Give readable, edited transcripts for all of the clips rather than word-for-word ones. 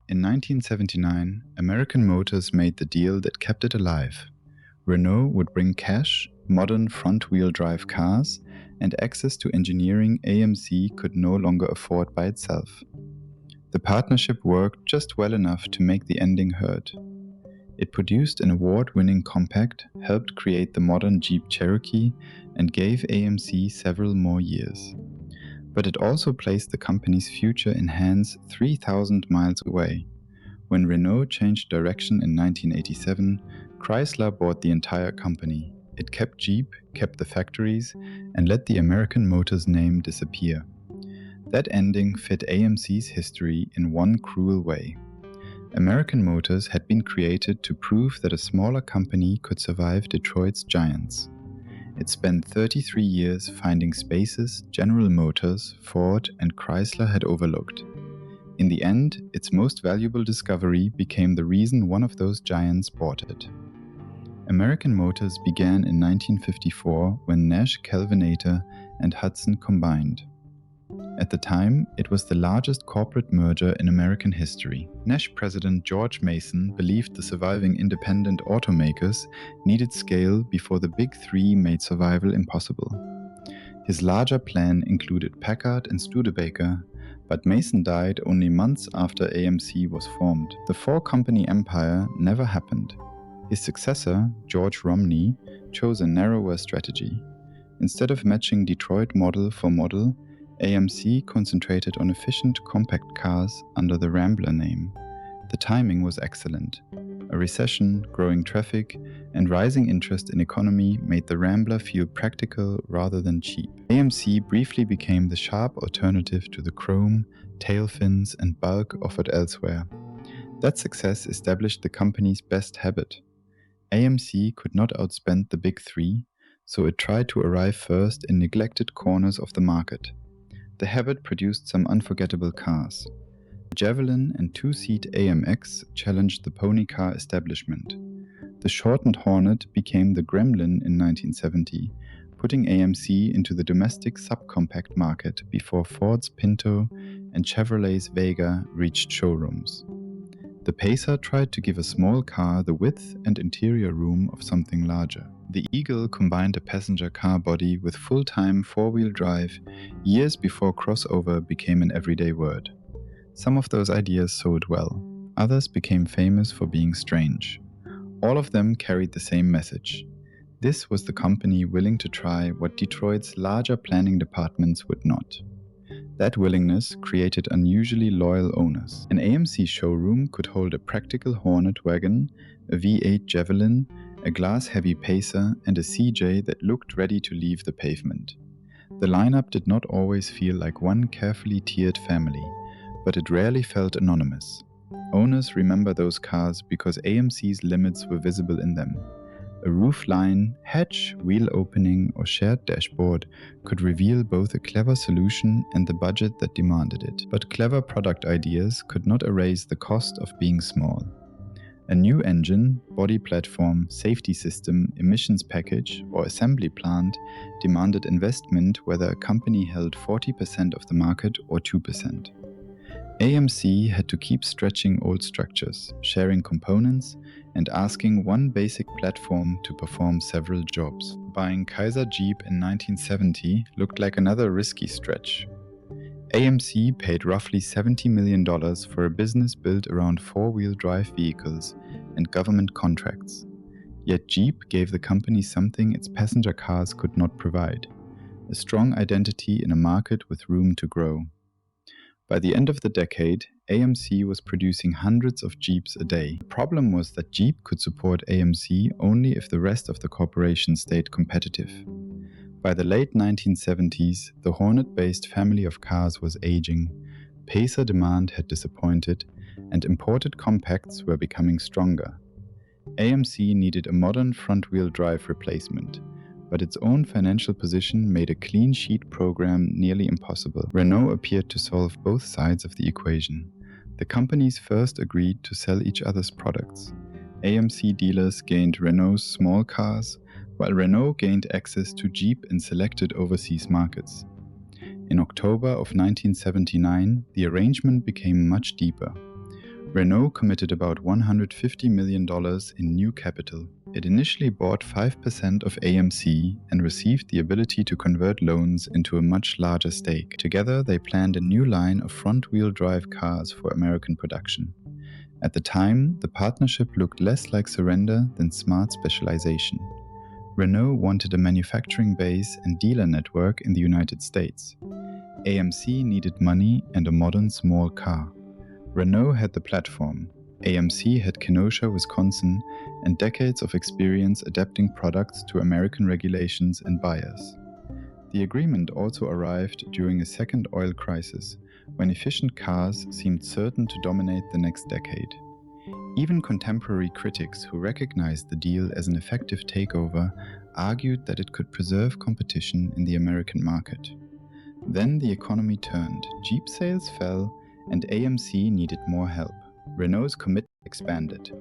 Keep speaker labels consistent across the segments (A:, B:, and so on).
A: In 1979, American Motors made the deal that kept it alive. Renault would bring cash, modern front-wheel drive cars, and access to engineering AMC could no longer afford by itself. The partnership worked just well enough to make the ending hurt. It produced an award-winning compact, helped create the modern Jeep Cherokee, and gave AMC several more years. But it also placed the company's future in hands 3,000 miles away. When Renault changed direction in 1987, Chrysler bought the entire company. It kept Jeep, kept the factories, and let the American Motors name disappear. That ending fit AMC's history in one cruel way. American Motors had been created to prove that a smaller company could survive Detroit's giants. It spent 33 years finding spaces General Motors, Ford, and Chrysler had overlooked. In the end, its most valuable discovery became the reason one of those giants bought it. American Motors began in 1954 when Nash Kelvinator and Hudson combined. At the time, it was the largest corporate merger in American history. Nash president George Mason believed the surviving independent automakers needed scale before the big three made survival impossible. His larger plan included Packard and Studebaker, but Mason died only months after AMC was formed. The four-company empire never happened. His successor, George Romney, chose a narrower strategy. Instead of matching Detroit model for model, AMC concentrated on efficient compact cars under the Rambler name. The timing was excellent. A recession, growing traffic, and rising interest in economy made the Rambler feel practical rather than cheap. AMC briefly became the sharp alternative to the chrome, tail fins, and bulk offered elsewhere. That success established the company's best habit. AMC could not outspend the big three, so it tried to arrive first in neglected corners of the market. The habit produced some unforgettable cars. The Javelin and two-seat AMX challenged the pony car establishment. The shortened Hornet became the Gremlin in 1970, putting AMC into the domestic subcompact market before Ford's Pinto and Chevrolet's Vega reached showrooms. The Pacer tried to give a small car the width and interior room of something larger. The Eagle combined a passenger car body with full-time four-wheel drive years before crossover became an everyday word. Some of those ideas sold well. Others became famous for being strange. All of them carried the same message. This was the company willing to try what Detroit's larger planning departments would not. That willingness created unusually loyal owners. An AMC showroom could hold a practical Hornet wagon, a V8 Javelin, a glass-heavy Pacer, and a CJ that looked ready to leave the pavement. The lineup did not always feel like one carefully tiered family, but it rarely felt anonymous. Owners remember those cars because AMC's limits were visible in them. A roofline, hatch, wheel opening, or shared dashboard could reveal both a clever solution and the budget that demanded it. But clever product ideas could not erase the cost of being small. A new engine, body platform, safety system, emissions package, or assembly plant demanded investment whether a company held 40% of the market or 2%. AMC had to keep stretching old structures, sharing components, and asking one basic platform to perform several jobs. Buying Kaiser Jeep in 1970 looked like another risky stretch. AMC paid roughly $70 million for a business built around four-wheel drive vehicles and government contracts. Yet Jeep gave the company something its passenger cars could not provide: a strong identity in a market with room to grow. By the end of the decade, AMC was producing hundreds of Jeeps a day. The problem was that Jeep could support AMC only if the rest of the corporation stayed competitive. By the late 1970s, the Hornet-based family of cars was aging, Pacer demand had disappointed, and imported compacts were becoming stronger. AMC needed a modern front-wheel drive replacement, but its own financial position made a clean sheet program nearly impossible. Renault appeared to solve both sides of the equation. The companies first agreed to sell each other's products. AMC dealers gained Renault's small cars, while Renault gained access to Jeep in selected overseas markets. In October of 1979, the arrangement became much deeper. Renault committed about $150 million in new capital. It initially bought 5% of AMC and received the ability to convert loans into a much larger stake. Together, they planned a new line of front-wheel drive cars for American production. At the time, the partnership looked less like surrender than smart specialization. Renault wanted a manufacturing base and dealer network in the United States. AMC needed money and a modern small car. Renault had the platform. AMC had Kenosha, Wisconsin, and decades of experience adapting products to American regulations and buyers. The agreement also arrived during a second oil crisis, when efficient cars seemed certain to dominate the next decade. Even contemporary critics who recognized the deal as an effective takeover argued that it could preserve competition in the American market. Then the economy turned, Jeep sales fell, and AMC needed more help. Renault's commitment expanded.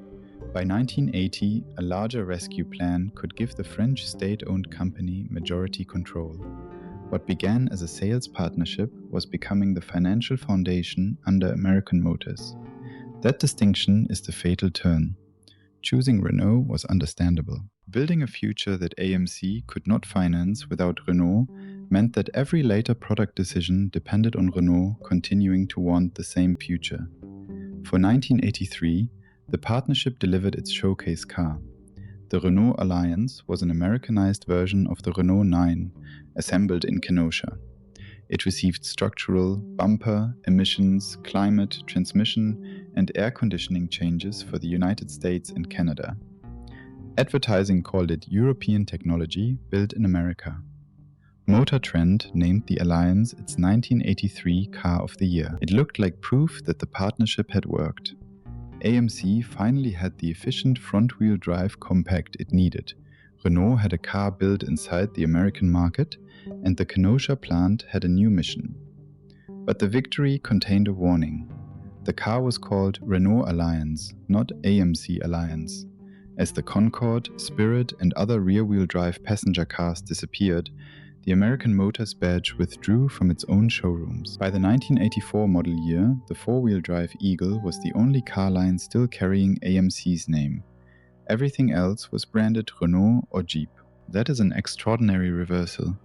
A: By 1980, a larger rescue plan could give the French state-owned company majority control. What began as a sales partnership was becoming the financial foundation under American Motors. That distinction is the fatal turn. Choosing Renault was understandable. Building a future that AMC could not finance without Renault meant that every later product decision depended on Renault continuing to want the same future. For 1983, the partnership delivered its showcase car. The Renault Alliance was an Americanized version of the Renault 9, assembled in Kenosha. It received structural, bumper, emissions, climate, transmission, and air conditioning changes for the United States and Canada. Advertising called it European technology built in America. Motor Trend named the Alliance its 1983 Car of the Year. It looked like proof that the partnership had worked. AMC finally had the efficient front-wheel drive compact it needed. Renault had a car built inside the American market, and the Kenosha plant had a new mission. But the victory contained a warning. The car was called Renault Alliance, not AMC Alliance. As the Concorde, Spirit, and other rear-wheel drive passenger cars disappeared, the American Motors badge withdrew from its own showrooms. By the 1984 model year, the four-wheel drive Eagle was the only car line still carrying AMC's name. Everything else was branded Renault or Jeep. That is an extraordinary reversal.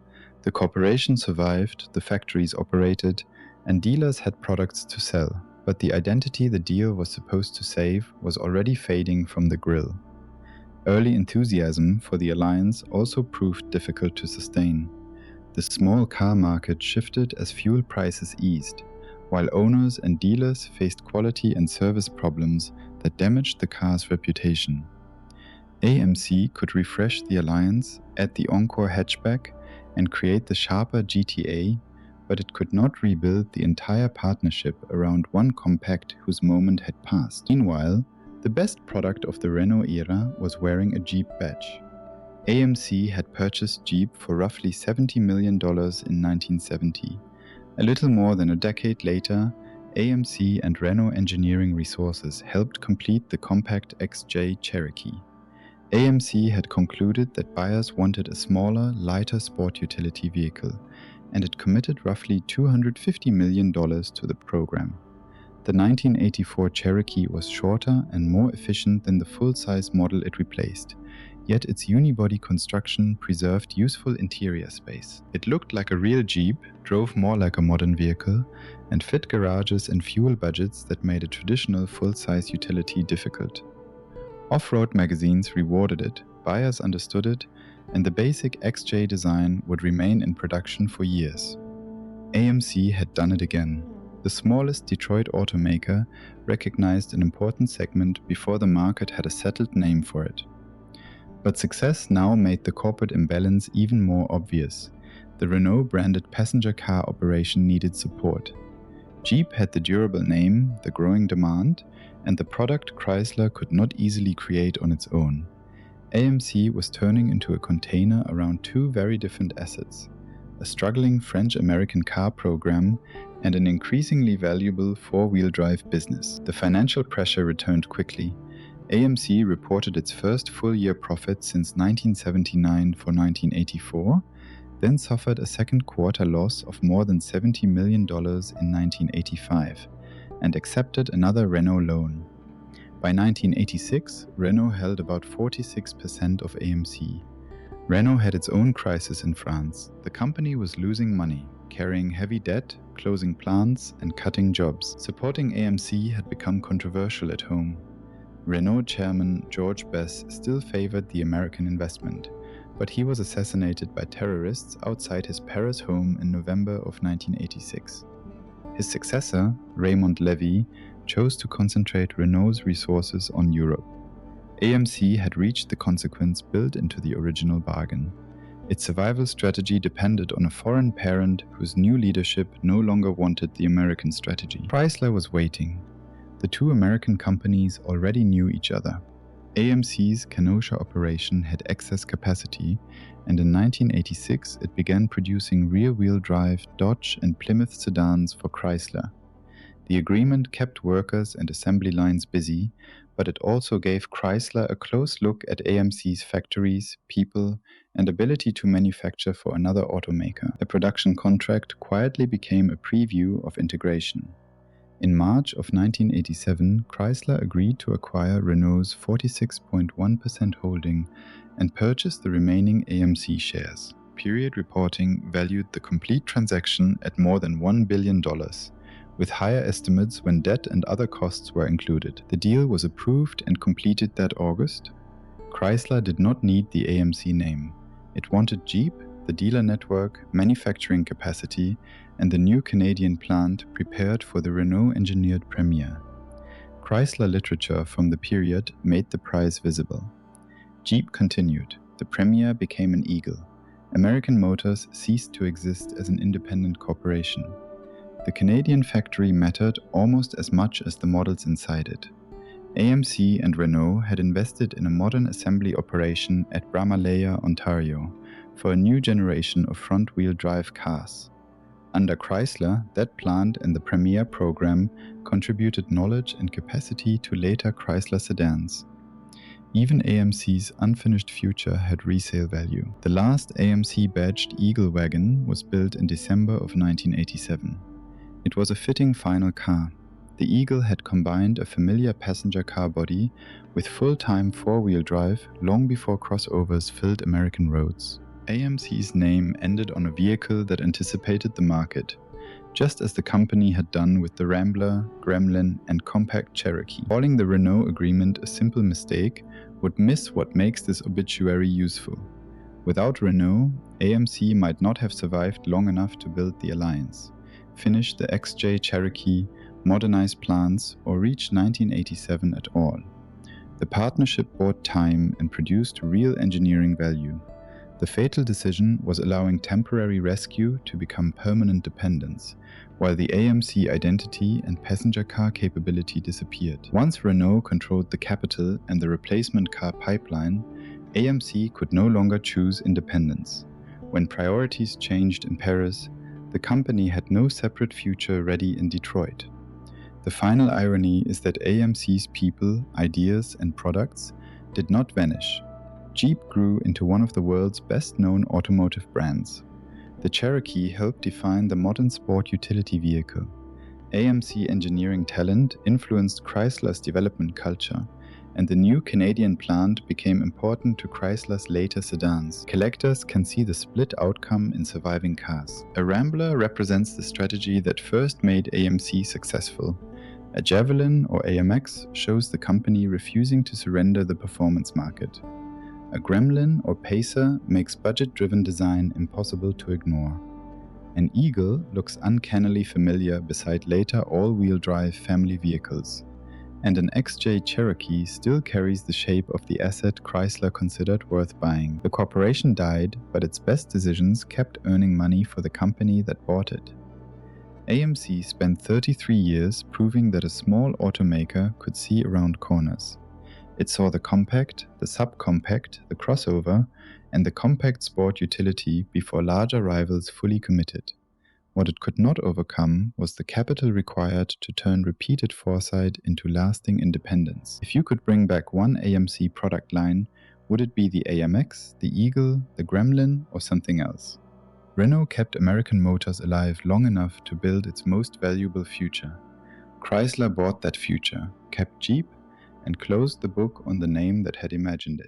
A: The corporation survived, the factories operated, and dealers had products to sell, but the identity the deal was supposed to save was already fading from the grill. Early enthusiasm for the alliance also proved difficult to sustain. The small car market shifted as fuel prices eased, while owners and dealers faced quality and service problems that damaged the car's reputation. AMC could refresh the alliance, add the Encore hatchback, and create the sharper GTA, but it could not rebuild the entire partnership around one compact whose moment had passed. Meanwhile, the best product of the Renault era was wearing a Jeep badge. AMC had purchased Jeep for roughly $70 million in 1970. A little more than a decade later, AMC and Renault engineering resources helped complete the compact Jeep Cherokee. AMC had concluded that buyers wanted a smaller, lighter sport utility vehicle, and it committed roughly $250 million to the program. The 1984 Cherokee was shorter and more efficient than the full-size model it replaced, yet its unibody construction preserved useful interior space. It looked like a real Jeep, drove more like a modern vehicle, and fit garages and fuel budgets that made a traditional full-size utility difficult. Off-road magazines rewarded it, buyers understood it, and the basic XJ design would remain in production for years. AMC had done it again. The smallest Detroit automaker recognized an important segment before the market had a settled name for it. But success now made the corporate imbalance even more obvious. The Renault-branded passenger car operation needed support. Jeep had the durable name, the growing demand, and the product Chrysler could not easily create on its own. AMC was turning into a container around two very different assets: a struggling French-American car program and an increasingly valuable four-wheel drive business. The financial pressure returned quickly. AMC reported its first full-year profit since 1979 for 1984, then suffered a second quarter loss of more than $70 million in 1985. and accepted another Renault loan. By 1986, Renault held about 46% of AMC. Renault had its own crisis in France. The company was losing money, carrying heavy debt, closing plants, and cutting jobs. Supporting AMC had become controversial at home. Renault chairman George Bess still favored the American investment, but he was assassinated by terrorists outside his Paris home in November of 1986. His successor, Raymond Levy, chose to concentrate Renault's resources on Europe. AMC had reached the consequence built into the original bargain. Its survival strategy depended on a foreign parent whose new leadership no longer wanted the American strategy. Chrysler was waiting. The two American companies already knew each other. AMC's Kenosha operation had excess capacity, and in 1986 it began producing rear-wheel drive Dodge and Plymouth sedans for Chrysler. The agreement kept workers and assembly lines busy, but it also gave Chrysler a close look at AMC's factories, people, and ability to manufacture for another automaker. The production contract quietly became a preview of integration. In March of 1987, Chrysler agreed to acquire Renault's 46.1% holding and purchase the remaining AMC shares. Period reporting valued the complete transaction at more than $1 billion, with higher estimates when debt and other costs were included. The deal was approved and completed that August. Chrysler did not need the AMC name. It wanted Jeep, the dealer network, manufacturing capacity, and the new Canadian plant prepared for the Renault-engineered Premier. Chrysler literature from the period made the prize visible. Jeep continued. The Premier became an eagle. American Motors ceased to exist as an independent corporation. The Canadian factory mattered almost as much as the models inside it. AMC and Renault had invested in a modern assembly operation at Bramalea, Ontario, for a new generation of front-wheel drive cars. Under Chrysler, that plant and the Premier program contributed knowledge and capacity to later Chrysler sedans. Even AMC's unfinished future had resale value. The last AMC-badged Eagle wagon was built in December of 1987. It was a fitting final car. The Eagle had combined a familiar passenger car body with full-time four-wheel drive long before crossovers filled American roads. AMC's name ended on a vehicle that anticipated the market, just as the company had done with the Rambler, Gremlin, and compact Cherokee. Calling the Renault agreement a simple mistake would miss what makes this obituary useful. Without Renault, AMC might not have survived long enough to build the alliance, finish the Etched Cherokee, modernize plants, or reach 1987 at all. The partnership bought time and produced real engineering value. The fatal decision was allowing temporary rescue to become permanent dependence, while the AMC identity and passenger car capability disappeared. Once Renault controlled the capital and the replacement car pipeline, AMC could no longer choose independence. When priorities changed in Paris, the company had no separate future ready in Detroit. The final irony is that AMC's people, ideas, and products did not vanish. Jeep grew into one of the world's best-known automotive brands. The Cherokee helped define the modern sport utility vehicle. AMC engineering talent influenced Chrysler's development culture, and the new Canadian plant became important to Chrysler's later sedans. Collectors can see the split outcome in surviving cars. A Rambler represents the strategy that first made AMC successful. A Javelin or AMX shows the company refusing to surrender the performance market. A Gremlin or Pacer makes budget-driven design impossible to ignore. An Eagle looks uncannily familiar beside later all-wheel drive family vehicles. And an XJ Cherokee still carries the shape of the asset Chrysler considered worth buying. The corporation died, but its best decisions kept earning money for the company that bought it. AMC spent 33 years proving that a small automaker could see around corners. It saw the compact, the subcompact, the crossover, and the compact sport utility before larger rivals fully committed. What it could not overcome was the capital required to turn repeated foresight into lasting independence. If you could bring back one AMC product line, would it be the AMX, the Eagle, the Gremlin, or something else? Renault kept American Motors alive long enough to build its most valuable future. Chrysler bought that future, kept Jeep, and closed the book on the name that had imagined it.